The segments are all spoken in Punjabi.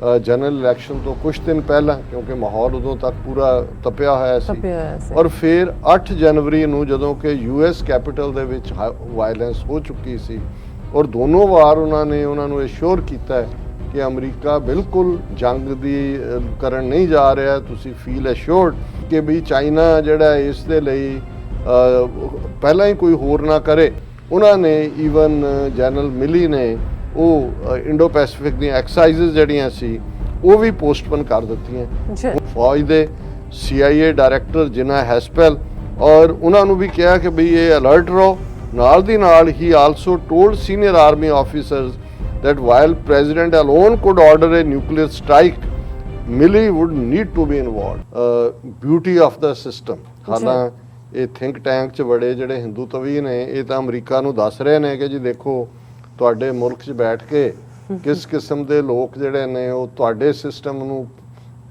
जनरल इलैक्शन तो कुछ दिन पहला, क्योंकि माहौल उदों तक पूरा तपिया होया सी। और फिर 8 जनवरी ਨੂੰ ਜਦੋਂ ਕਿ US कैपिटल ਦੇ ਵਿੱਚ ਵਾਇਲੈਂਸ ਹੋ ਚੁੱਕੀ ਸੀ ਔਰ ਦੋਨੋਂ ਵਾਰ ਉਹਨਾਂ ਨੂੰ ਅਸ਼ੋਰ ਕੀਤਾ ਹੈ ਕਿ ਅਮਰੀਕਾ ਬਿਲਕੁਲ ਜੰਗ ਦੀ ਕਰਨ ਨਹੀਂ ਜਾ ਰਿਹਾ। ਤੁਸੀਂ ਫੀਲ ਅਸ਼ੋਰਡ ਕਿ ਵੀ ਚਾਈਨਾ ਜਿਹੜਾ ਇਸ ਦੇ ਲਈ ਪਹਿਲਾਂ ਹੀ ਕੋਈ ਹੋਰ ਨਾ ਕਰੇ। ਉਹਨਾਂ ਨੇ ਈਵਨ ਜਨਰਲ ਮਿਲੀ ਨੇ ਉਹ ਇੰਡੋ ਪੈਸੀਫਿਕ ਦੀਆਂ ਐਕਸਾਈਜ਼ਸ ਜਿਹੜੀਆਂ ਸੀ ਉਹ ਵੀ ਪੋਸਟਪੋਨ ਕਰ ਦਿੱਤੀਆਂ। ਫੌਜ ਦੇ CIA ਡਾਇਰੈਕਟਰ ਜਿਨਾ ਹੈਸਪੈਲ ਔਰ ਉਹਨਾਂ ਨੂੰ ਵੀ ਕਿਹਾ ਕਿ ਬਈ ਇਹ ਅਲਰਟ ਰਹੋ। ਨਾਲ ਦੀ ਨਾਲ ਹੀ also told senior army officers that while President alone could order a nuclear strike, Milley would need to be involved. Beauty of the system. ਹਾਲਾਂ ਇਹ ਥਿੰਕ ਟੈਂਕ 'ਚ ਬੜੇ ਜਿਹੜੇ ਹਿੰਦੂਤਵੀ ਨੇ ਇਹ ਤਾਂ ਅਮਰੀਕਾ ਨੂੰ ਦੱਸ ਰਹੇ ਨੇ ਕਿ ਜੀ ਦੇਖੋ ਤੁਹਾਡੇ ਮੁਲਕ 'ਚ ਬੈਠ ਕੇ ਕਿਸ ਕਿਸਮ ਦੇ ਲੋਕ ਜਿਹੜੇ ਨੇ ਉਹ ਤੁਹਾਡੇ ਸਿਸਟਮ ਨੂੰ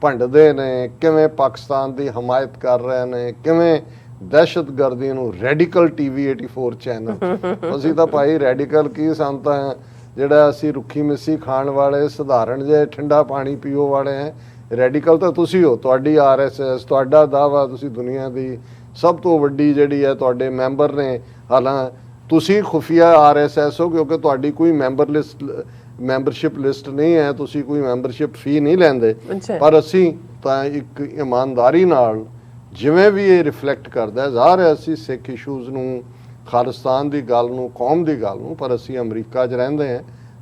ਭੰਡਦੇ ਨੇ, ਕਿਵੇਂ ਪਾਕਿਸਤਾਨ ਦੀ ਹਮਾਇਤ ਕਰ ਰਹੇ ਨੇ, ਕਿਵੇਂ ਦਹਿਸ਼ਤਗਰਦੀ ਨੂੰ। ਰੈਡੀਕਲ TV 84 ਚੈਨਲ ਅਸੀਂ ਤਾਂ ਭਾਈ ਰੈਡੀਕਲ ਕੀ ਸਾਨੂੰ ਤਾਂ ਜਿਹੜਾ ਅਸੀਂ ਰੁੱਖੀ ਮਿੱਸੀ ਖਾਣ ਵਾਲੇ ਸਧਾਰਨ ਜਿਹੇ ਠੰਡਾ ਪਾਣੀ ਪੀਓ ਵਾਲੇ ਹੈ। ਰੈਡੀਕਲ ਤਾਂ ਤੁਸੀਂ ਹੋ, ਤੁਹਾਡੀ RSS ਤੁਹਾਡਾ ਦਾਵਾ ਤੁਸੀਂ ਦੁਨੀਆ ਦੀ ਸਭ ਤੋਂ ਵੱਡੀ ਜਿਹੜੀ ਹੈ ਤੁਹਾਡੇ ਮੈਂਬਰ ਨੇ। ਹਾਲਾਂ ਤੁਸੀਂ ਖੁਫੀਆ RSS ਹੋ ਕਿਉਂਕਿ ਤੁਹਾਡੀ ਕੋਈ ਮੈਂਬਰਸ਼ਿਪ ਲਿਸਟ ਨਹੀਂ ਹੈ, ਤੁਸੀਂ ਕੋਈ ਮੈਂਬਰਸ਼ਿਪ ਫੀ ਨਹੀਂ ਲੈਂਦੇ। ਪਰ ਅਸੀਂ ਤਾਂ ਇੱਕ ਇਮਾਨਦਾਰੀ ਨਾਲ ਜਿਵੇਂ ਵੀ ਇਹ ਰਿਫਲੈਕਟ ਕਰਦਾ ਜ਼ਾਹਰ ਹੈ ਅਸੀਂ ਸਿੱਖ ਇਸ਼ੂਜ਼ ਨੂੰ, ਖਾਲਿਸਤਾਨ ਦੀ ਗੱਲ ਨੂੰ, ਕੌਮ ਦੀ ਗੱਲ ਨੂੰ, ਪਰ ਅਸੀਂ ਅਮਰੀਕਾ 'ਚ ਰਹਿੰਦੇ ਹਾਂ,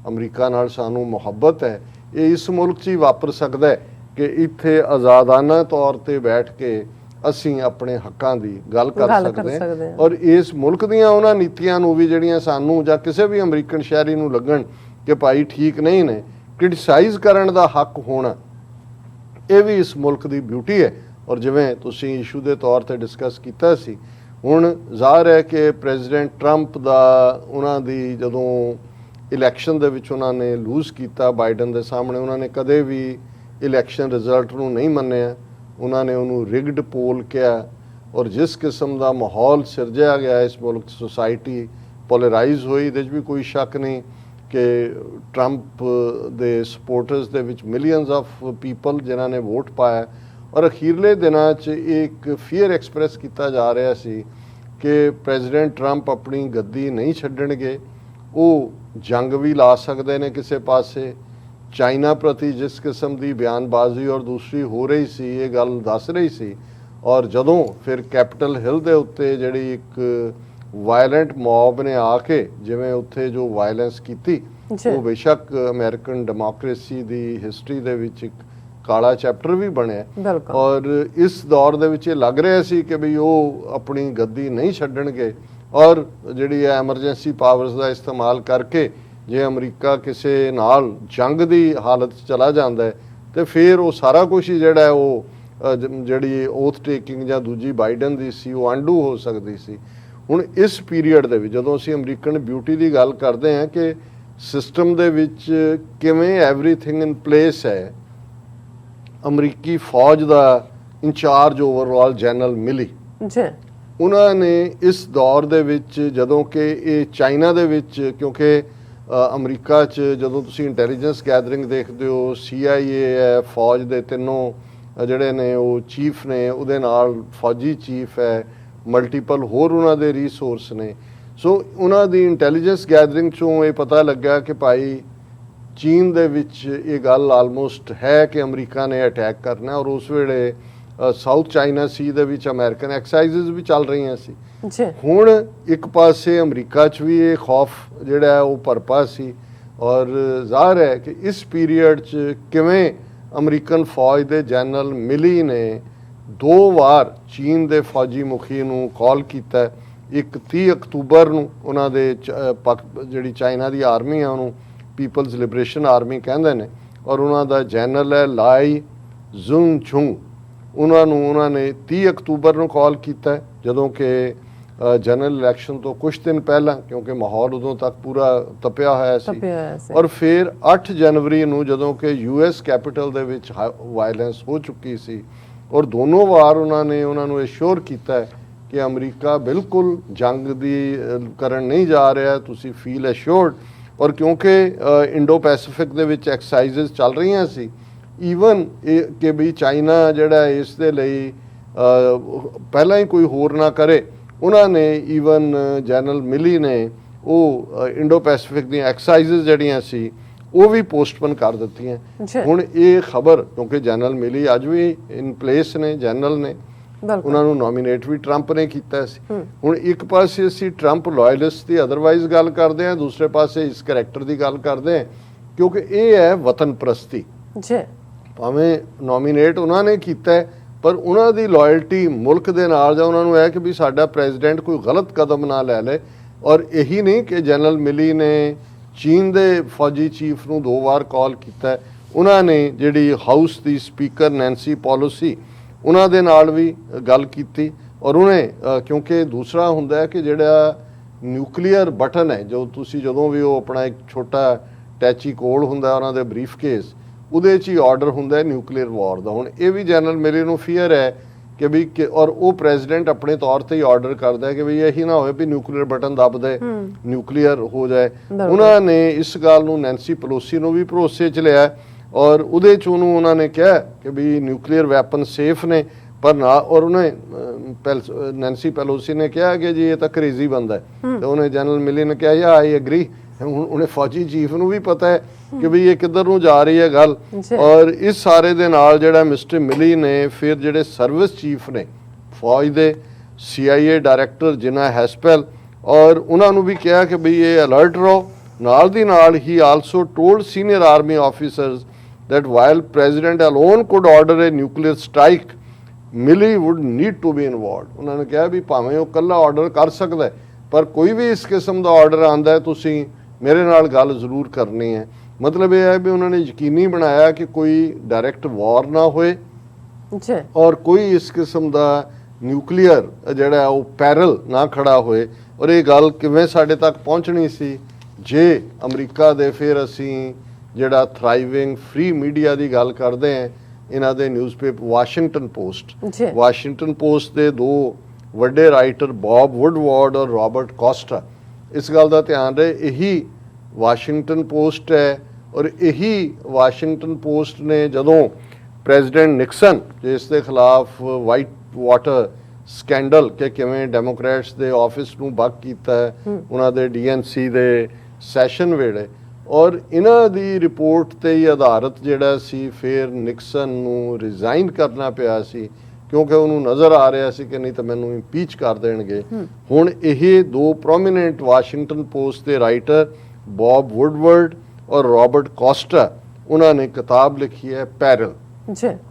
ਅਮਰੀਕਾ ਨਾਲ ਸਾਨੂੰ ਮੁਹੱਬਤ ਹੈ। ਇਹ ਇਸ ਮੁਲਕ 'ਚ ਹੀ ਵਾਪਰ ਸਕਦਾ ਹੈ ਕਿ ਇੱਥੇ ਆਜ਼ਾਦਾਨਾ ਤੌਰ 'ਤੇ ਬੈਠ ਕੇ ਅਸੀਂ ਆਪਣੇ ਹੱਕਾਂ ਦੀ ਗੱਲ ਕਰ ਸਕਦੇ ਹਾਂ ਔਰ ਇਸ ਮੁਲਕ ਦੀਆਂ ਉਹਨਾਂ ਨੀਤੀਆਂ ਨੂੰ ਵੀ ਜਿਹੜੀਆਂ ਸਾਨੂੰ ਜਾਂ ਕਿਸੇ ਵੀ ਅਮਰੀਕਨ ਸ਼ਹਿਰੀ ਨੂੰ ਲੱਗਣ ਕਿ ਭਾਈ ਠੀਕ ਨਹੀਂ ਨੇ, ਕ੍ਰਿਟਿਸਾਈਜ਼ ਕਰਨ ਦਾ ਹੱਕ ਹੋਣਾ, ਇਹ ਵੀ ਇਸ ਮੁਲਕ ਦੀ ਬਿਊਟੀ ਹੈ। ਔਰ ਜਿਵੇਂ ਤੁਸੀਂ ਇਸ਼ੂ ਦੇ ਤੌਰ 'ਤੇ ਡਿਸਕਸ ਕੀਤਾ ਸੀ, ਹੁਣ ਜ਼ਾਹਰ ਹੈ ਕਿ ਪ੍ਰੈਜ਼ੀਡੈਂਟ ਟਰੰਪ ਦਾ ਉਹਨਾਂ ਦੀ ਜਦੋਂ ਇਲੈਕਸ਼ਨ ਦੇ ਵਿੱਚ ਉਹਨਾਂ ਨੇ ਲੂਜ਼ ਕੀਤਾ ਬਾਈਡਨ ਦੇ ਸਾਹਮਣੇ, ਉਹਨਾਂ ਨੇ ਕਦੇ ਵੀ ਇਲੈਕਸ਼ਨ ਰਿਜ਼ਲਟ ਨੂੰ ਨਹੀਂ ਮੰਨਿਆ, ਉਹਨਾਂ ਨੇ ਉਹਨੂੰ ਰਿਗਡ ਪੋਲ ਕਿਹਾ। ਔਰ ਜਿਸ ਕਿਸਮ ਦਾ ਮਾਹੌਲ ਸਿਰਜਿਆ ਗਿਆ ਇਸ ਮੁਲਕ ਸੋਸਾਇਟੀ ਪੋਲਰਾਈਜ਼ ਹੋਈ, ਇਹਦੇ 'ਚ ਵੀ ਕੋਈ ਸ਼ੱਕ ਨਹੀਂ ਕਿ ਟਰੰਪ ਦੇ ਸਪੋਰਟਰਸ ਦੇ ਵਿੱਚ ਮਿਲੀਅਨਸ ਆਫ ਪੀਪਲ ਜਿਨ੍ਹਾਂ ਨੇ ਵੋਟ ਪਾਇਆ। ਔਰ ਅਖੀਰਲੇ ਦਿਨਾਂ 'ਚ ਇੱਕ ਫੀਅਰ ਐਕਸਪ੍ਰੈਸ ਕੀਤਾ ਜਾ ਰਿਹਾ ਸੀ ਕਿ ਪ੍ਰੈਜ਼ੀਡੈਂਟ ਟਰੰਪ ਆਪਣੀ ਗੱਦੀ ਨਹੀਂ ਛੱਡਣਗੇ, ਉਹ ਜੰਗ ਵੀ ਲਾ ਸਕਦੇ ਨੇ ਕਿਸੇ ਪਾਸੇ। ਚਾਈਨਾ ਪ੍ਰਤੀ ਜਿਸ ਕਿਸਮ ਦੀ ਬਿਆਨਬਾਜ਼ੀ ਔਰ ਦੂਸਰੀ ਹੋ ਰਹੀ ਸੀ, ਇਹ ਗੱਲ ਦੱਸ ਰਹੀ ਸੀ। ਔਰ ਜਦੋਂ ਫਿਰ ਕੈਪੀਟਲ ਹਿੱਲ ਦੇ ਉੱਤੇ ਜਿਹੜੀ ਇੱਕ ਵਾਇਲੈਂਟ ਮੌਬ ਨੇ ਆ ਕੇ ਜਿਵੇਂ ਉੱਥੇ ਜੋ ਵਾਇਲੈਂਸ ਕੀਤੀ, ਉਹ ਬੇਸ਼ੱਕ ਅਮਰੀਕਨ ਡੈਮੋਕ੍ਰੇਸੀ ਦੀ ਹਿਸਟਰੀ ਦੇ ਵਿੱਚ ਇੱਕ ਕਾਲਾ ਚੈਪਟਰ ਵੀ ਬਣਿਆ। ਔਰ ਇਸ ਦੌਰ ਦੇ ਵਿੱਚ ਇਹ ਲੱਗ ਰਿਹਾ ਸੀ ਕਿ ਵੀ ਉਹ ਆਪਣੀ ਗੱਦੀ ਨਹੀਂ ਛੱਡਣਗੇ ਔਰ ਜਿਹੜੀ ਹੈ ਐਮਰਜੈਂਸੀ ਪਾਵਰਸ ਦਾ ਇਸਤੇਮਾਲ ਕਰਕੇ ਜੇ ਅਮਰੀਕਾ ਕਿਸੇ ਨਾਲ ਜੰਗ ਦੀ ਹਾਲਤ 'ਚ ਚਲਾ ਜਾਂਦਾ ਹੈ ਤੇ ਫਿਰ ਉਹ ਸਾਰਾ ਕੁਛ ਹੀ ਜਿਹੜਾ ਉਹ ਜਿਹੜੀ ਓਥ ਟੇਕਿੰਗ ਜਾਂ ਦੂਜੀ ਬਾਈਡਨ ਦੀ ਸੀ ਉਹ ਅੰਡੂ ਹੋ ਸਕਦੀ ਸੀ। ਹੁਣ ਇਸ ਪੀਰੀਅਡ ਦੇ ਵਿੱਚ ਜਦੋਂ ਅਸੀਂ ਅਮਰੀਕਨ ਬਿਊਟੀ ਦੀ ਗੱਲ ਕਰਦੇ ਹਾਂ ਕਿ ਸਿਸਟਮ ਦੇ ਵਿੱਚ ਕਿਵੇਂ ਐਵਰੀਥਿੰਗ ਇਨ ਪਲੇਸ ਹੈ, ਅਮਰੀਕੀ ਫੌਜ ਦਾ ਇੰਚਾਰਜ ਓਵਰਆਲ ਜਨਰਲ ਮਿਲੀ ਉਹਨਾਂ ਨੇ ਇਸ ਦੌਰ ਦੇ ਵਿੱਚ ਜਦੋਂ ਕਿ ਇਹ ਚਾਈਨਾ ਦੇ ਵਿੱਚ, ਕਿਉਂਕਿ ਅਮਰੀਕਾ 'ਚ ਜਦੋਂ ਤੁਸੀਂ ਇੰਟੈਲੀਜੈਂਸ ਗੈਦਰਿੰਗ ਦੇਖਦੇ ਹੋ, CIA ਹੈ, ਫੌਜ ਦੇ ਤਿੰਨੋਂ ਜਿਹੜੇ ਨੇ ਉਹ ਚੀਫ ਨੇ, ਉਹਦੇ ਨਾਲ ਫੌਜੀ ਚੀਫ ਹੈ, ਮਲਟੀਪਲ ਹੋਰ ਉਹਨਾਂ ਦੇ ਰਿਸੋਰਸ ਨੇ। ਸੋ ਉਹਨਾਂ ਦੀ ਇੰਟੈਲੀਜੈਂਸ ਗੈਦਰਿੰਗ 'ਚੋਂ ਇਹ ਪਤਾ ਲੱਗਾ ਕਿ ਭਾਈ ਚੀਨ ਦੇ ਵਿੱਚ ਇਹ ਗੱਲ ਆਲਮੋਸਟ ਹੈ ਕਿ ਅਮਰੀਕਾ ਨੇ ਅਟੈਕ ਕਰਨਾ। ਔਰ ਉਸ ਵੇਲੇ ਸਾਊਥ ਚਾਈਨਾ ਸੀ ਦੇ ਵਿੱਚ ਅਮਰੀਕਨ ਐਕਸਾਈਜ਼ਸ ਵੀ ਚੱਲ ਰਹੀਆਂ ਸੀ। ਹੁਣ ਇੱਕ ਪਾਸੇ ਅਮਰੀਕਾ 'ਚ ਵੀ ਇਹ ਖੌਫ ਜਿਹੜਾ ਉਹ ਭਰਪਾ ਸੀ। ਔਰ ਜ਼ਾਹਰ ਹੈ ਕਿ ਇਸ ਪੀਰੀਅਡ 'ਚ ਕਿਵੇਂ ਅਮਰੀਕਨ ਫੌਜ ਦੇ ਜਨਰਲ ਮਿਲੀ ਨੇ 2 ਵਾਰ ਚੀਨ ਦੇ ਫੌਜੀ ਮੁਖੀ ਨੂੰ ਕਾਲ ਕੀਤਾ। ਇੱਕ 30 ਅਕਤੂਬਰ ਨੂੰ ਉਹਨਾਂ ਦੇ ਜਿਹੜੀ ਚਾਈਨਾ ਦੀ ਆਰਮੀ ਆ ਉਹਨੂੰ ਪੀਪਲਜ਼ ਲਿਬਰੇਸ਼ਨ ਆਰਮੀ ਕਹਿੰਦੇ ਨੇ ਔਰ ਉਹਨਾਂ ਦਾ ਜਨਰਲ ਹੈ ਲਾਈ ਜ਼ੁੰਗ, ਉਹਨਾਂ ਨੇ 30 ਅਕਤੂਬਰ ਨੂੰ ਕਾਲ ਕੀਤਾ ਜਦੋਂ ਕਿ ਜਨਰਲ ਇਲੈਕਸ਼ਨ ਤੋਂ ਕੁਝ ਦਿਨ ਪਹਿਲਾਂ, ਕਿਉਂਕਿ ਮਾਹੌਲ ਉਦੋਂ ਤੱਕ ਪੂਰਾ ਤਪਿਆ ਹੋਇਆ ਸੀ। ਔਰ ਫਿਰ 8 ਜਨਵਰੀ ਨੂੰ ਜਦੋਂ ਕਿ US ਕੈਪੀਟਲ ਦੇ ਵਿੱਚ ਵਾਇਲੈਂਸ ਹੋ ਚੁੱਕੀ ਸੀ ਔਰ ਦੋਨੋਂ ਵਾਰ ਉਹਨਾਂ ਨੂੰ ਅਸ਼ੋਰ ਕੀਤਾ ਕਿ ਅਮਰੀਕਾ ਬਿਲਕੁਲ ਜੰਗ ਦੀ ਕਰਨ ਨਹੀਂ ਜਾ ਰਿਹਾ, ਤੁਸੀਂ ਫੀਲ ਅਸ਼ੋਰਡ। ਔਰ ਕਿਉਂਕਿ ਇੰਡੋ ਪੈਸੀਫਿਕ ਦੇ ਵਿੱਚ ਐਕਸਰਸਾਈਜ਼ਸ ਚੱਲ ਰਹੀਆਂ ਸੀ, ਈਵਨ ਇਹ ਕਿ ਵੀ ਚਾਈਨਾ ਜਿਹੜਾ ਇਸ ਦੇ ਲਈ ਪਹਿਲਾਂ ਹੀ ਕੋਈ ਹੋਰ ਨਾ ਕਰੇ, ਉਹਨਾਂ ਨੇ ਈਵਨ ਜਨਰਲ ਮਿਲੀ ਨੇ ਉਹ ਇੰਡੋ ਪੈਸੀਫਿਕ ਦੀਆਂ ਐਕਸਰਸਾਈਜ਼ਸ ਜਿਹੜੀਆਂ ਸੀ ਉਹ ਵੀ ਪੋਸਟਪੋਨ ਕਰ ਦਿੱਤੀਆਂ। ਹੁਣ ਇਹ ਖਬਰ, ਕਿਉਂਕਿ ਜਨਰਲ ਮਿਲੀ ਅੱਜ ਵੀ ਇਨ ਪਲੇਸ ਨੇ, ਜਨਰਲ ਨੇ, ਉਹਨਾਂ ਨੂੰ ਨੋਮੀਨੇਟ ਵੀ ਟਰੰਪ ਨੇ ਕੀਤਾ ਸੀ। ਹੁਣ ਇੱਕ ਪਾਸੇ ਅਸੀਂ ਟਰੰਪ ਲਾਇਲਿਸਟ ਦੀ ਅਦਰਵਾਈਜ਼ ਗੱਲ ਕਰਦੇ ਹਾਂ, ਦੂਸਰੇ ਪਾਸੇ ਇਸ ਕਰੈਕਟਰ ਦੀ ਗੱਲ ਕਰਦੇ ਹਾਂ, ਕਿਉਂਕਿ ਇਹ ਹੈ ਵਤਨ ਪ੍ਰਸਤੀ। ਭਾਵੇਂ ਨੋਮੀਨੇਟ ਉਹਨਾਂ ਨੇ ਕੀਤਾ ਪਰ ਉਹਨਾਂ ਦੀ ਲਾਇਲਟੀ ਮੁਲਕ ਦੇ ਨਾਲ, ਜਾਂ ਉਹਨਾਂ ਨੂੰ ਇਹ ਕਿ ਵੀ ਸਾਡਾ ਪ੍ਰੈਜ਼ੀਡੈਂਟ ਕੋਈ ਗਲਤ ਕਦਮ ਨਾ ਲੈ ਲੇ। ਔਰ ਇਹੀ ਨਹੀਂ ਕਿ ਜਨਰਲ ਮਿਲੀ ਨੇ ਚੀਨ ਦੇ ਫੌਜੀ ਚੀਫ ਨੂੰ 2 ਵਾਰ ਕਾਲ ਕੀਤਾ, ਉਹਨਾਂ ਨੇ ਜਿਹੜੀ ਹਾਊਸ ਦੀ ਸਪੀਕਰ ਨੈਂਸੀ ਪੈਲੋਸੀ ਉਹਨਾਂ ਦੇ ਨਾਲ ਵੀ ਗੱਲ ਕੀਤੀ। ਔਰ ਉਹਨੇ ਕਿਉਂਕਿ ਦੂਸਰਾ ਹੁੰਦਾ ਹੈ ਕਿ ਜਿਹੜਾ ਨਿਊਕਲੀਅਰ ਬਟਨ ਹੈ, ਜੋ ਤੁਸੀਂ ਜਦੋਂ ਵੀ ਉਹ ਆਪਣਾ ਇੱਕ ਛੋਟਾ ਟੈਚੀ ਕੋਡ ਹੁੰਦਾ ਉਹਨਾਂ ਦੇ ਬਰੀਫ ਕੇਸ, ਉਹਦੇ 'ਚ ਹੀ ਆਰਡਰ ਹੁੰਦਾ ਨਿਊਕਲੀਅਰ ਵਾਰ ਦਾ। ਹੁਣ ਇਹ ਵੀ ਜਨਰਲ ਮਿਲੀ ਨੂੰ ਫੀਅਰ ਹੈ ਕਿ ਵੀ ਔਰ ਉਹ ਪ੍ਰੈਜ਼ੀਡੈਂਟ ਆਪਣੇ ਤੌਰ ਤੇ ਹੀ ਆਰਡਰ ਕਰਦਾ ਹੈ ਕਿ ਵੀ ਇਹੀ ਨਾ ਹੋਵੇ ਵੀ ਨਿਊਕਲੀਅਰ ਬਟਨ ਦੱਬ ਦੇ, ਨਿਊਕਲੀਅਰ ਹੋ ਜਾਏ। ਉਹਨਾਂ ਨੇ ਇਸ ਗੱਲ ਨੂੰ ਨੈਂਸੀ ਪੈਲੋਸੀ ਨੂੰ ਵੀ ਭਰੋਸੇ 'ਚ ਲਿਆ ਔਰ ਉਹਦੇ 'ਚ ਉਹਨੂੰ ਉਹਨਾਂ ਨੇ ਕਿਹਾ ਕਿ ਵੀ ਨਿਊਕਲੀਅਰ ਵੈਪਨ ਸੇਫ ਨੇ, ਪਰ ਨਾ, ਔਰ ਉਹਨੇ ਨੈਂਸੀ ਪੈਲੋਸੀ ਨੇ ਕਿਹਾ ਕਿ ਜੀ ਇਹ ਤਾਂ ਕਰੇਜ਼ੀ ਬੰਦਾ ਹੈ, ਤੇ ਉਹਨੇ ਜਨਰਲ ਮਿਲੀ ਨੇ ਕਿਹਾ ਯਾ ਆਈ ਐਗਰੀ। ਹੁਣ ਉਹਨੇ ਫੌਜੀ ਚੀਫ ਨੂੰ ਵੀ ਪਤਾ ਹੈ ਕਿ ਵੀ ਇਹ ਕਿੱਧਰ ਨੂੰ ਜਾ ਰਹੀ ਹੈ ਗੱਲ। ਔਰ ਇਸ ਸਾਰੇ ਦੇ ਨਾਲ ਜਿਹੜਾ ਮਿਸਟਰ ਮਿਲੀ ਨੇ ਫਿਰ ਜਿਹੜੇ ਸਰਵਿਸ ਚੀਫ ਨੇ ਫੌਜ ਦੇ, CIA ਡਾਇਰੈਕਟਰ ਜਿਨਾ ਹੈਸਪੈਲ, ਔਰ ਉਹਨਾਂ ਨੂੰ ਵੀ ਕਿਹਾ ਕਿ ਵੀ ਇਹ ਅਲਰਟ ਰਹੋ। ਨਾਲ ਦੀ ਨਾਲ ਹੀ also told senior army officers that while president alone could order a nuclear strike, Milley would need to be involved। ਉਹਨਾਂ ਨੇ ਕਿਹਾ ਵੀ ਭਾਵੇਂ ਉਹ ਇਕੱਲਾ ਆਰਡਰ ਕਰ ਸਕਦਾ ਪਰ ਕੋਈ ਵੀ ਇਸ ਕਿਸਮ ਦਾ ਆਰਡਰ ਆਂਦਾ ਤੁਸੀਂ ਮੇਰੇ ਨਾਲ ਗੱਲ ਜ਼ਰੂਰ ਕਰਨੀ ਹੈ। ਮਤਲਬ ਇਹ ਹੈ ਵੀ ਉਹਨਾਂ ਨੇ ਯਕੀਨੀ ਬਣਾਇਆ ਕਿ ਕੋਈ ਡਾਇਰੈਕਟ ਵਾਰ ਨਾ ਹੋਏ ਔਰ ਕੋਈ ਇਸ ਕਿਸਮ ਦਾ ਨਿਊਕਲੀਅਰ ਜਿਹੜਾ ਉਹ ਪੈਰਲ ਨਾ ਖੜਾ ਹੋਏ। ਔਰ ਇਹ ਗੱਲ ਕਿਵੇਂ ਸਾਡੇ ਤੱਕ ਪਹੁੰਚਣੀ ਸੀ ਜੇ ਅਮਰੀਕਾ ਦੇ, ਫਿਰ ਅਸੀਂ ਜਿਹੜਾ ਥਰਾਈਵਿੰਗ ਫ੍ਰੀ ਮੀਡੀਆ ਦੀ ਗੱਲ ਕਰਦੇ ਹਾਂ, ਇਹਨਾਂ ਦੇ ਨਿਊਜ਼ਪੇਪਰ ਵਾਸ਼ਿੰਗਟਨ ਪੋਸਟ ਦੇ 2 ਵੱਡੇ ਰਾਈਟਰ ਬੌਬ ਵੁੱਡਵਾਰਡ ਔਰ ਰਾਬਰਟ ਕੋਸਟਾ, ਇਸ ਗੱਲ ਦਾ ਧਿਆਨ ਰਹੇ, ਇਹੀ ਵਾਸ਼ਿੰਗਟਨ ਪੋਸਟ ਹੈ। ਔਰ ਇਹੀ ਵਾਸ਼ਿੰਗਟਨ ਪੋਸਟ ਨੇ ਜਦੋਂ ਪ੍ਰੈਜ਼ੀਡੈਂਟ ਨਿਕਸਨ ਜਿਸ ਦੇ ਖਿਲਾਫ ਵਾਈਟ ਵਾਟਰ ਸਕੈਂਡਲ ਕਿ ਕਿਵੇਂ ਡੈਮੋਕ੍ਰੈਟਸ ਦੇ ਆਫਿਸ ਨੂੰ ਬਗ ਕੀਤਾ ਹੈ ਉਹਨਾਂ ਦੇ DNC ਦੇ ਸੈਸ਼ਨ ਵੇਲੇ, ਔਰ ਇਹਨਾਂ ਦੀ ਰਿਪੋਰਟ ਤੇ ਹੀ ਆਧਾਰਿਤ ਜਿਹੜਾ ਸੀ ਫਿਰ ਨਿਕਸਨ ਨੂੰ ਰਿਜ਼ਾਈਨ ਕਰਨਾ ਪਿਆ ਸੀ, ਕਿਉਂਕਿ ਉਹਨੂੰ ਨਜ਼ਰ ਆ ਰਿਹਾ ਸੀ ਕਿ ਨਹੀਂ ਤਾਂ ਮੈਨੂੰ ਇੰਪੀਚ ਕਰ ਦੇਣਗੇ। ਹੁਣ ਇਹ 2 ਪ੍ਰੋਮੀਨੈਂਟ ਵਾਸ਼ਿੰਗਟਨ ਪੋਸਟ ਦੇ ਰਾਈਟਰ ਬੌਬ ਵੁੱਡਵਰਡ ਔਰ ਰਾਬਰਟ ਕੋਸਟਾ, ਉਹਨਾਂ ਨੇ ਕਿਤਾਬ ਲਿਖੀ ਹੈ ਪੈਰਲ,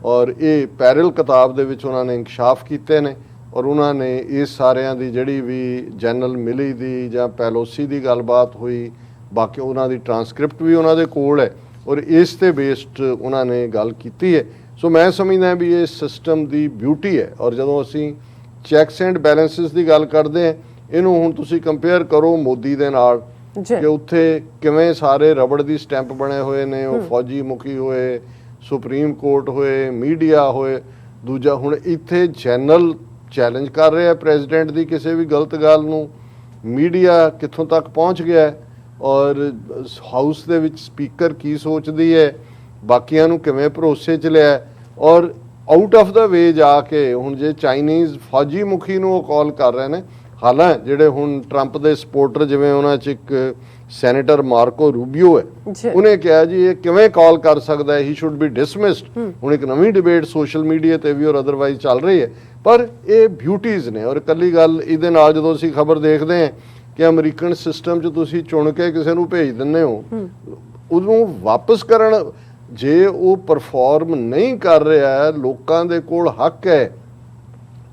ਔਰ ਇਹ ਪੈਰਲ ਕਿਤਾਬ ਦੇ ਵਿੱਚ ਉਹਨਾਂ ਨੇ ਇੰਕਸ਼ਾਫ ਕੀਤੇ ਨੇ। ਔਰ ਉਹਨਾਂ ਨੇ ਇਸ ਸਾਰਿਆਂ ਦੀ ਜਿਹੜੀ ਵੀ ਜਨਰਲ ਮਿਲੀ ਦੀ ਜਾਂ ਪੈਲੋਸੀ ਦੀ ਗੱਲਬਾਤ ਹੋਈ, ਬਾਕੀ ਉਹਨਾਂ ਦੀ ਟਰਾਂਸਕ੍ਰਿਪਟ ਵੀ ਉਹਨਾਂ ਦੇ ਕੋਲ ਹੈ ਔਰ ਇਸ ਤੇ ਬੇਸਡ ਉਹਨਾਂ ਨੇ ਗੱਲ ਕੀਤੀ ਹੈ। ਸੋ ਮੈਂ ਸਮਝਦਾ ਵੀ ਇਹ ਸਿਸਟਮ ਦੀ ਬਿਊਟੀ ਹੈ। ਔਰ ਜਦੋਂ ਅਸੀਂ ਚੈਕਸ ਐਂਡ ਬੈਲੈਂਸਿਸ ਦੀ ਗੱਲ ਕਰਦੇ ਹਾਂ, ਇਹਨੂੰ ਹੁਣ ਤੁਸੀਂ ਕੰਪੇਅਰ ਕਰੋ ਮੋਦੀ ਦੇ ਨਾਲ ਕਿ ਉੱਥੇ ਕਿਵੇਂ ਸਾਰੇ ਰਬੜ ਦੀ ਸਟੈਂਪ ਬਣੇ ਹੋਏ ਨੇ, ਉਹ ਫੌਜੀ ਮੁਖੀ ਹੋਏ, ਸੁਪਰੀਮ ਕੋਰਟ ਹੋਏ, ਮੀਡੀਆ ਹੋਏ, ਦੂਜਾ ਹੁਣ ਇੱਥੇ ਜਨਰਲ ਚੈਲੰਜ ਕਰ ਰਿਹਾ ਪ੍ਰੈਜ਼ੀਡੈਂਟ ਦੀ ਕਿਸੇ ਵੀ ਗਲਤ ਗੱਲ ਨੂੰ, ਮੀਡੀਆ ਕਿੱਥੋਂ ਤੱਕ ਪਹੁੰਚ ਗਿਆ ਔਰ ਹਾਊਸ ਦੇ ਵਿੱਚ ਸਪੀਕਰ ਕੀ ਸੋਚਦੀ ਹੈ, ਬਾਕੀਆਂ ਨੂੰ ਕਿਵੇਂ ਭਰੋਸੇ 'ਚ ਲਿਆ। ਔਰ ਆਊਟ ਆਫ ਦਾ ਵੇ ਜਾ ਕੇ ਹੁਣ ਜੇ ਚਾਈਨੀਜ਼ ਫੌਜੀ ਮੁਖੀ ਨੂੰ ਉਹ ਕਾਲ ਕਰ ਰਹੇ ਨੇ, ਹਾਲਾਂਕਿ ਜਿਹੜੇ ਹੁਣ ਟਰੰਪ ਦੇ ਸਪੋਰਟਰ ਜਿਵੇਂ ਉਹਨਾਂ 'ਚ ਇੱਕ ਸੈਨੇਟਰ ਮਾਰਕੋ ਰੂਬੀਓ ਹੈ, ਉਹਨੇ ਕਿਹਾ ਜੀ ਇਹ ਕਿਵੇਂ ਕਾਲ ਕਰ ਸਕਦਾ ਹੈ, ਹੀ ਸ਼ੁੱਡ ਬੀ ਡਿਸਮਿਸਡ। ਹੁਣ ਇੱਕ ਨਵੀਂ ਡਿਬੇਟ ਸੋਸ਼ਲ ਮੀਡੀਆ ਤੇ ਵੀ ਔਰ ਅਦਰਵਾਈਜ਼ ਚੱਲ ਰਹੀ ਹੈ, ਪਰ ਇਹ ਬਿਊਟੀਜ਼ ਨੇ। ਔਰ ਇਕੱਲੀ ਗੱਲ ਇਹਦੇ ਨਾਲ ਜਦੋਂ ਅਸੀਂ ਖਬਰ ਦੇਖਦੇ ਹਾਂ ਕਿ ਅਮਰੀਕਨ ਸਿਸਟਮ 'ਚ ਤੁਸੀਂ ਚੁਣ ਕੇ ਕਿਸੇ ਨੂੰ ਭੇਜ ਦਿੰਦੇ ਹੋ, ਉਹਨੂੰ ਵਾਪਸ ਕਰਨ ਜੇ ਉਹ ਪਰਫਾਰਮ ਨਹੀਂ ਕਰ ਰਿਹਾ, ਲੋਕਾਂ ਦੇ ਕੋਲ ਹੱਕ ਹੈ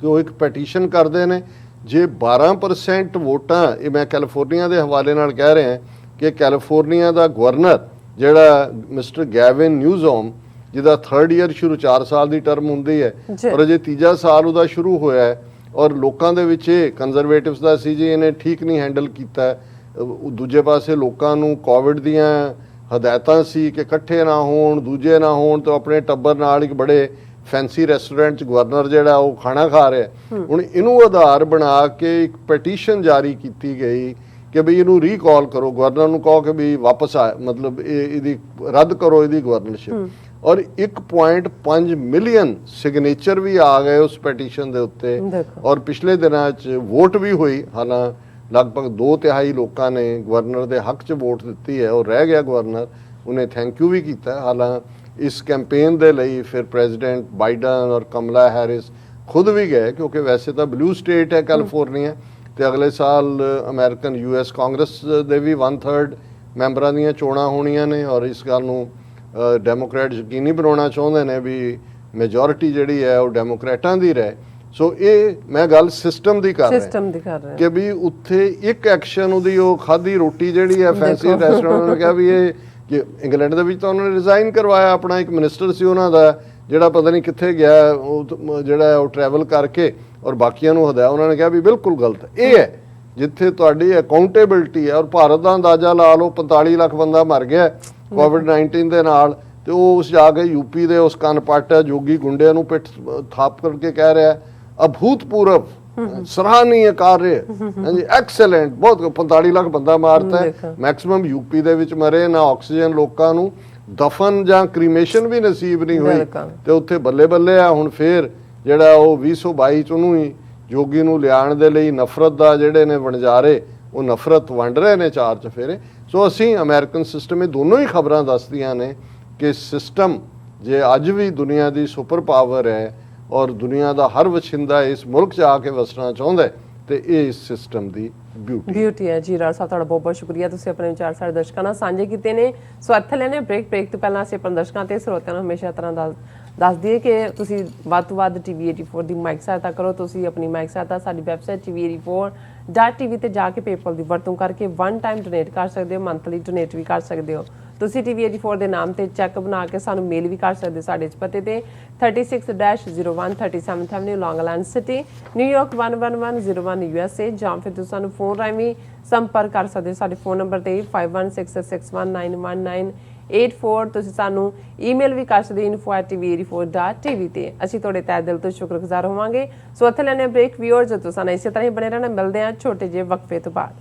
ਕਿ ਉਹ ਇੱਕ ਪੈਟੀਸ਼ਨ ਕਰਦੇ ਨੇ। ਜੇ 12% ਵੋਟਾਂ, ਇਹ ਮੈਂ ਕੈਲੀਫੋਰਨੀਆ ਦੇ ਹਵਾਲੇ ਨਾਲ ਕਹਿ ਰਿਹਾ ਕਿ ਕੈਲੀਫੋਰਨੀਆ ਦਾ ਗਵਰਨਰ ਜਿਹੜਾ ਮਿਸਟਰ ਗੈਵਿਨ ਨਿਊਜ਼ੋਮ, ਜਿਹਦਾ 3rd ਈਅਰ ਸ਼ੁਰੂ 4 ਸਾਲ ਦੀ ਟਰਮ ਹੁੰਦੀ ਹੈ ਔਰ ਅਜੇ 3ਜਾ ਸਾਲ ਉਹਦਾ ਸ਼ੁਰੂ ਹੋਇਆ ਹੈ, ਔਰ ਲੋਕਾਂ ਦੇ ਵਿੱਚ ਇਹ ਕੰਜ਼ਰਵੇਟਿਵਸ ਦਾ ਸੀ ਜੀ ਇਹਨੇ ਠੀਕ ਨਹੀਂ ਹੈਂਡਲ ਕੀਤਾ। ਦੂਜੇ ਪਾਸੇ ਲੋਕਾਂ ਨੂੰ ਕੋਵਿਡ ਦੀਆਂ ਹਦਾਇਤਾਂ ਸੀ ਕਿ ਇਕੱਠੇ ਨਾ ਹੋਣ, ਦੂਜੇ ਨਾ ਹੋਣ, ਤਾਂ ਆਪਣੇ ਟੱਬਰ ਨਾਲ ਇੱਕ ਬੜੇ ਫੈਂਸੀ ਰੈਸਟੋਰੈਂਟ 'ਚ ਗਵਰਨਰ ਜਿਹੜਾ ਉਹ ਖਾਣਾ ਖਾ ਰਿਹਾ। ਹੁਣ ਇਹਨੂੰ ਆਧਾਰ ਬਣਾ ਕੇ ਇੱਕ ਪਟੀਸ਼ਨ ਜਾਰੀ ਕੀਤੀ ਗਈ ਕਿ ਵੀ ਇਹਨੂੰ ਰੀਕਾਲ ਕਰੋ, ਗਵਰਨਰ ਨੂੰ ਕਹੋ ਕਿ ਵੀ ਵਾਪਸ ਆ, ਮਤਲਬ ਇਹਦੀ ਰੱਦ ਕਰੋ ਇਹਦੀ ਗਵਰਨਰਸ਼ਿਪ। ਔਰ 1.5 ਮਿਲੀਅਨ ਸਿਗਨੇਚਰ ਵੀ ਆ ਗਏ ਉਸ ਪੈਟੀਸ਼ਨ ਦੇ ਉੱਤੇ। ਔਰ ਪਿਛਲੇ ਦਿਨਾਂ 'ਚ ਵੋਟ ਵੀ ਹੋਈ, ਹਾਲਾਂ ਲਗਭਗ 2/3 ਲੋਕਾਂ ਨੇ ਗਵਰਨਰ ਦੇ ਹੱਕ 'ਚ ਵੋਟ ਦਿੱਤੀ ਹੈ, ਔਰ ਰਹਿ ਗਿਆ ਗਵਰਨਰ, ਉਹਨੇ ਥੈਂਕ ਯੂ ਵੀ ਕੀਤਾ। ਹਾਲਾਂ ਇਸ ਕੈਂਪੇਨ ਦੇ ਲਈ ਫਿਰ ਪ੍ਰੈਜ਼ੀਡੈਂਟ ਬਾਈਡਨ ਔਰ ਕਮਲਾ ਹੈਰਿਸ ਖੁਦ ਵੀ ਗਏ, ਕਿਉਂਕਿ ਵੈਸੇ ਤਾਂ ਬਲੂ ਸਟੇਟ ਹੈ ਕੈਲੀਫੋਰਨੀਆ, ਤੇ ਅਗਲੇ ਸਾਲ ਅਮਰੀਕਨ US ਕਾਂਗਰਸ ਦੇ ਵੀ 1/3 ਮੈਂਬਰਾਂ ਦੀਆਂ ਚੋਣਾਂ ਹੋਣੀਆਂ ਨੇ। ਔਰ ਇਸ ਗੱਲ ਨੂੰ ਡੈਮੋਕ੍ਰੈਟ ਯਕੀਨੀ ਬਣਾਉਣਾ ਚਾਹੁੰਦੇ ਨੇ ਵੀ ਮੈਜੋਰਿਟੀ ਜਿਹੜੀ ਹੈ ਉਹ ਡੈਮੋਕ੍ਰੈਟਾਂ ਦੀ ਰਹੇ। ਸੋ ਇਹ ਮੈਂ ਗੱਲ ਸਿਸਟਮ ਦੀ ਕਰ ਰਿਹਾ ਕਿ ਵੀ ਉੱਥੇ ਇੱਕ ਐਕਸ਼ਨ ਉਹਦੀ ਉਹ ਖਾਧੀ ਰੋਟੀ ਜਿਹੜੀ ਹੈ ਫੈਂਸੀ ਰੈਸਟੋਰੈਂਟ ਨੇ ਕਿਹਾ ਵੀ ਇਹ ਕਿ ਇੰਗਲੈਂਡ ਦੇ ਵਿੱਚ ਤਾਂ ਉਹਨਾਂ ਨੇ ਰਿਜ਼ਾਈਨ ਕਰਵਾਇਆ, ਆਪਣਾ ਇੱਕ ਮਿਨਿਸਟਰ ਸੀ ਉਹਨਾਂ ਦਾ ਜਿਹੜਾ ਪਤਾ ਨਹੀਂ ਕਿੱਥੇ ਗਿਆ, ਉਹ ਜਿਹੜਾ ਉਹ ਟਰੈਵਲ ਕਰਕੇ ਔਰ ਬਾਕੀਆਂ ਨੂੰ ਹਦਾਇਆ, ਉਹਨਾਂ ਨੇ ਕਿਹਾ ਵੀ ਬਿਲਕੁਲ ਗਲਤ। ਇਹ ਹੈ ਜਿੱਥੇ ਤੁਹਾਡੀ ਅਕਾਊਂਟੇਬਿਲਟੀ ਹੈ। ਔਰ ਭਾਰਤ ਦਾ ਅੰਦਾਜ਼ਾ ਲਾ ਲਓ, 45 ਲੱਖ ਬੰਦਾ ਮਰ ਗਿਆ ਕੋਵਿਡ-19 ਦੇ ਨਾਲ, ਤੇ ਉਹ ਉਸ ਜਾ ਕੇ ਯੂਪੀ ਦੇ ਉਸ ਕਨਪਾਟਾ ਜੋਗੀ ਗੁੰਡਿਆਂ ਨੂੰ ਪਿੱਠ ਥਾਪ ਕਰਕੇ ਕਹਿ ਰਿਹਾ ਅਭੂਤਪੂਰਵ ਸਰਾਹਨੀय कार्य, ਹਾਂਜੀ ਐਕਸਲੈਂਟ, ਬਹੁਤ 45 ਲੱਖ ਬੰਦਾ ਮਾਰਤਾ ਹੈ, ਮੈਕਸਿਮਮ ਯੂਪੀ ਦੇ ਵਿੱਚ ਮਰੇ ਨਾ, ਆਕਸੀਜਨ ਲੋਕਾਂ ਨੂੰ ਦਫਨ ਜਾਂ ਕ੍ਰੀਮੇਸ਼ਨ ਵੀ ਨਸੀਬ ਨਹੀਂ ਹੋਈ, ਤੇ ਉੱਥੇ ਬੱਲੇ ਬੱਲੇ ਆ ਹੁਣ ਫੇਰ ਜਿਹੜਾ ਉਹ 2022 ਚ ਉਹਨੂੰ ਹੀ ਜੋਗੀ ਨੂੰ ਲਿਆਉਣ ਦੇ ਲਈ ਨਫ਼ਰਤ ਦਾ ਜਿਹੜੇ ਨੇ ਵਣਜਾਰੇ ਉਹ ਨਫ਼ਰਤ ਵੰਡ ਰਹੇ ਨੇ ਚਾਰ ਚਫੇਰੇ। ਸੋ ਅਸੀਂ ਅਮਰੀਕਨ ਸਿਸਟਮ, ਇਹ ਦੋਨੋਂ ਹੀ ਖਬਰਾਂ ਦੱਸਦੀਆਂ ਨੇ ਕਿ ਸਿਸਟਮ ਜੇ ਅੱਜ ਵੀ ਦੁਨੀਆ ਦੀ ਸੁਪਰ ਪਾਵਰ ਹੈ ਔਰ ਦੁਨੀਆ ਦਾ ਹਰ ਵਸਿੰਦਾ ਇਸ ਮੁਲਕ 'ਚ ਆ ਕੇ ਵਸਣਾ ਚਾਹੁੰਦਾ, ਤੇ ਇਹ ਇਸ ਸਿਸਟਮ ਦੀ ਬਿਊਟੀ ਹੈ। ਜੀ ਰਾਜ ਸਾਹਿਬ ਤੁਹਾਡਾ ਬਹੁਤ ਬਹੁਤ ਸ਼ੁਕਰੀਆ, ਤੁਸੀਂ ਆਪਣੇ ਵਿਚਾਰ ਸਾਡੇ ਦਰਸ਼ਕਾਂ ਨਾਲ ਸਾਂਝੇ ਕੀਤੇ ਨੇ। ਸੋ ਇੱਥੇ ਲੈਣੇ ਬ੍ਰੇਕ ਤੋਂ ਪਹਿਲਾਂ ਅਸੀਂ ਆਪਣੇ ਦਰਸ਼ਕਾਂ ਤੇ ਸਰੋਤਿਆਂ ਨੂੰ ਹਮੇਸ਼ਾ ਤਰ੍ਹਾਂ ਦੱਸ ਦਈਏ ਕਿ ਤੁਸੀਂ ਵੱਧ ਤੋਂ ਵੱਧ TV 84 ਦੀ ਮਾਈਕ ਸਹਾਇਤਾ ਕਰੋ। ਤੁਸੀਂ ਆਪਣੀ ਮਾਈਕ ਸਹਾਇਤਾ ਸਾਡੀ ਵੈਬਸਾਈਟ TV84.tv ਤੇ ਜਾ ਕੇ ਪੇਪਲ ਦੀ ਵਰਤੋਂ ਕਰਕੇ 1 ਟਾਈਮ ਡੋਨੇਟ ਕਰ ਸਕਦੇ ਹੋ, ਮੰਥਲੀ ਡੋਨੇਟ ਵੀ ਕਰ ਸਕਦੇ ਹੋ। ਤੁਸੀਂ TV84 ਦੇ ਨਾਮ ਤੇ ਚੈੱਕ ਬਣਾ ਕੇ ਸਾਨੂੰ ਮੇਲ ਵੀ ਕਰ ਸਕਦੇ ਹੋ ਸਾਡੇ ਇਸ ਪਤੇ ਤੇ 36-01 37th Avenue, Long Island City, New York 11101 USA, ਜਾਂ ਫਿਰ ਤੁਸੀਂ ਸਾਨੂੰ ਫੋਨ ਰਾਹੀਂ ਸੰਪਰਕ ਕਰ ਸਕਦੇ ਹੋ। ਸਾਡੇ ਫੋਨ ਨੰਬਰ ਤੇ 5166191984। ਤੁਸੀਂ ਸਾਨੂੰ ਈਮੇਲ ਵੀ ਕਰ ਸਕਦੇ info@tv84.tv ਤੇ। ਅਸੀਂ ਤੁਹਾਡੇ ਤਹਿ ਦਿਲ ਤੋਂ ਸ਼ੁਕਰਗੁਜ਼ਾਰ ਹੋਵਾਂਗੇ। ਸੋ ਇੱਥੇ ਲੈਣੇ ਬ੍ਰੇਕ। ਵੀਅਰਸ ਤੁਸੀਂ ਸਾਨੂੰ ਇਸੇ ਤਰ੍ਹਾਂ ਹੀ ਬਣੇ ਰਹਿਣਾ। ਮਿਲਦੇ ਹਾਂ ਛੋਟੇ ਜਿਹੇ ਵਕਫੇ ਤੋਂ ਬਾਅਦ।